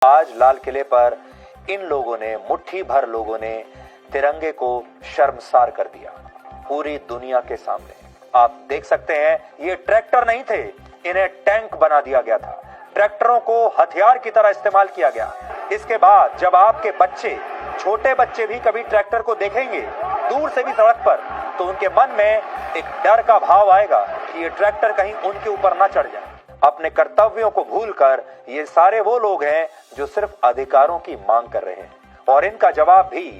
आज लाल किले पर इन लोगों ने, मुट्ठी भर लोगों ने तिरंगे को शर्मसार कर दिया पूरी दुनिया के सामने। आप देख सकते हैं, ये ट्रैक्टर नहीं थे, इन्हें टैंक बना दिया गया था। ट्रैक्टरों को हथियार की तरह इस्तेमाल किया गया। इसके बाद जब आपके बच्चे, छोटे बच्चे भी कभी ट्रैक्टर को देखेंगे दूर से भी सड़क पर, तो उनके मन में एक डर का भाव आएगा कि ये ट्रैक्टर कहीं उनके ऊपर ना चढ़ जाए। अपने कर्तव्यों को भूलकर ये सारे वो लोग हैं जो सिर्फ अधिकारों की मांग कर रहे हैं, और इनका जवाब भी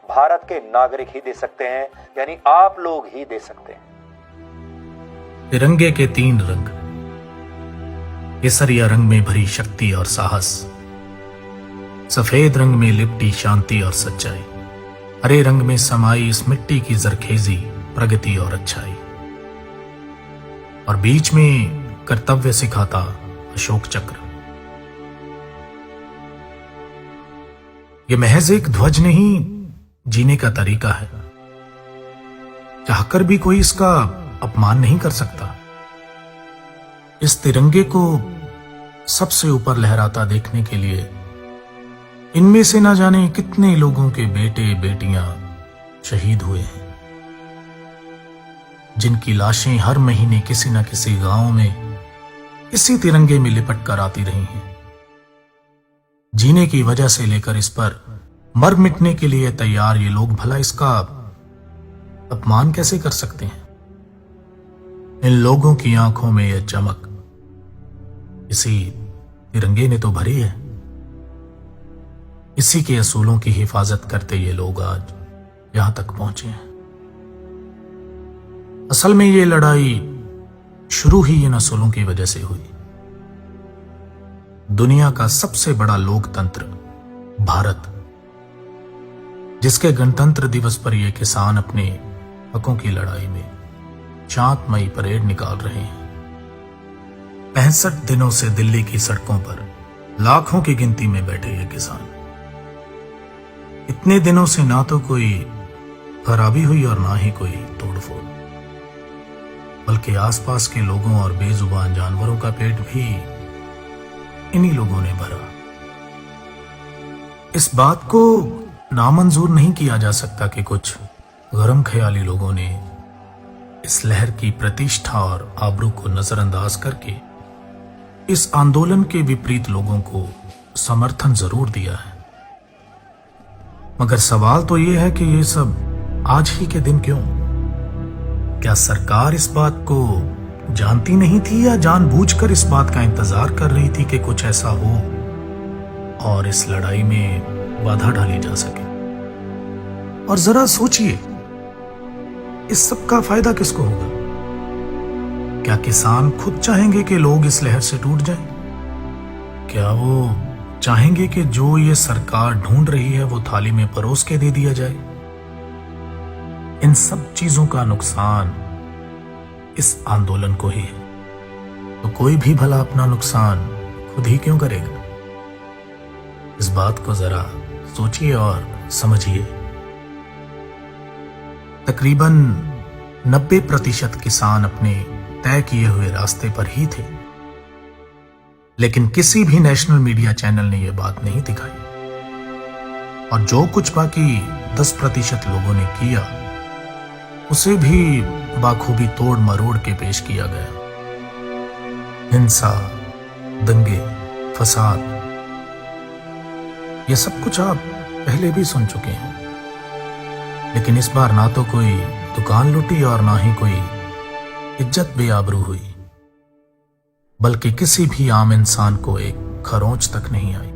भारत के नागरिक ही दे सकते हैं, यानी आप लोग ही दे सकते हैं। तिरंगे के 3 रंग, केसरिया रंग में भरी शक्ति और साहस, सफेद रंग में लिपटी शांति और सच्चाई, हरे रंग में समाई इस मिट्टी की जरखेजी, प्रगति और अच्छाई, और बीच में कर्तव्य सिखाता अशोक चक्र। यह महज एक ध्वज नहीं, जीने का तरीका है। चाहकर भी कोई इसका अपमान नहीं कर सकता। इस तिरंगे को सबसे ऊपर लहराता देखने के लिए इनमें से न जाने कितने लोगों के बेटे बेटियां शहीद हुए हैं, जिनकी लाशें हर महीने किसी न किसी गांव में इसी तिरंगे में लिपट कर आती रही हैं। जीने की वजह से लेकर इस पर मर मिटने के लिए तैयार ये लोग भला इसका अपमान कैसे कर सकते हैं? इन लोगों की आंखों में यह चमक इसी तिरंगे ने तो भरी है। इसी के असूलों की हिफाजत करते ये लोग आज यहां तक पहुंचे हैं। असल में ये लड़ाई शुरू ही इन असूलों की वजह से हुई। दुनिया का सबसे बड़ा लोकतंत्र भारत, जिसके गणतंत्र दिवस पर ये किसान अपने हकों की लड़ाई में शांतमयी परेड निकाल रहे हैं। 65 दिनों से दिल्ली की सड़कों पर लाखों की गिनती में बैठे ये किसान। इतने दिनों से ना तो कोई खराबी हुई और ना ही कोई तोड़फोड़, बल्कि आसपास के लोगों और बेजुबान जानवरों का पेट भी इन्हीं लोगों ने भरा। इस बात को नामंजूर नहीं किया जा सकता कि कुछ गरम ख्याली लोगों ने इस लहर की प्रतिष्ठा और आबरू को नजरअंदाज करके इस आंदोलन के विपरीत लोगों को समर्थन जरूर दिया है। मगर सवाल तो यह है कि ये सब आज ही के दिन क्यों? क्या सरकार इस बात को जानती नहीं थी या जानबूझकर इस बात का इंतजार कर रही थी कि कुछ ऐसा हो और इस लड़ाई में बाधा डाली जा सके? और जरा सोचिए, इस सब का फायदा किसको होगा? क्या किसान खुद चाहेंगे कि लोग इस लहर से टूट जाएं? क्या वो चाहेंगे कि जो ये सरकार ढूंढ रही है वो थाली में परोस के दे दिया जाए? इन सब चीजों का नुकसान इस आंदोलन को ही है, तो कोई भी भला अपना नुकसान खुद ही क्यों करेगा? इस बात को जरा सोचिए और समझिए। तकरीबन 90% किसान अपने तय किए हुए रास्ते पर ही थे, लेकिन किसी भी नेशनल मीडिया चैनल ने यह बात नहीं दिखाई, और जो कुछ बाकी 10% लोगों ने किया उसे भी बाखूबी तोड़ मरोड़ के पेश किया गया। हिंसा, दंगे, फसाद, यह सब कुछ आप पहले भी सुन चुके हैं, लेकिन इस बार ना तो कोई दुकान लूटी और ना ही कोई इज्जत बेआबरू हुई, बल्कि किसी भी आम इंसान को एक खरोंच तक नहीं आई।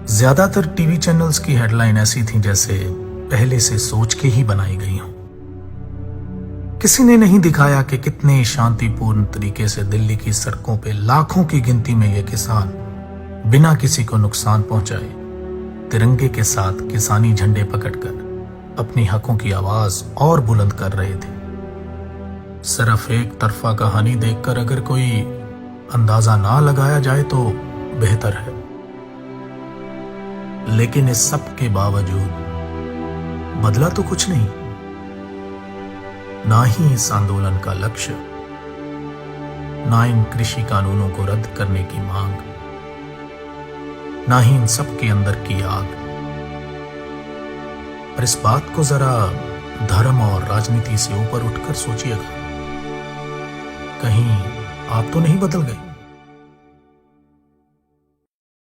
ज्यादातर टीवी चैनल्स की हेडलाइन ऐसी थी जैसे पहले से सोच के ही बनाई गई हो। किसी ने नहीं दिखाया कि कितने शांतिपूर्ण तरीके से दिल्ली की सड़कों पे लाखों की गिनती में ये किसान बिना किसी को नुकसान पहुंचाए तिरंगे के साथ किसानी झंडे पकड़कर अपनी हकों की आवाज और बुलंद कर रहे थे। सिर्फ एक तरफा कहानी देखकर अगर कोई अंदाजा ना लगाया जाए तो बेहतर है, लेकिन इस सब के बावजूद बदला तो कुछ नहीं। ना ही इस आंदोलन का लक्ष्य, ना इन कृषि कानूनों को रद्द करने की मांग, ना ही इन सब के अंदर की आग। पर इस बात को जरा धर्म और राजनीति से ऊपर उठकर सोचिएगा, कहीं आप तो नहीं बदल गए।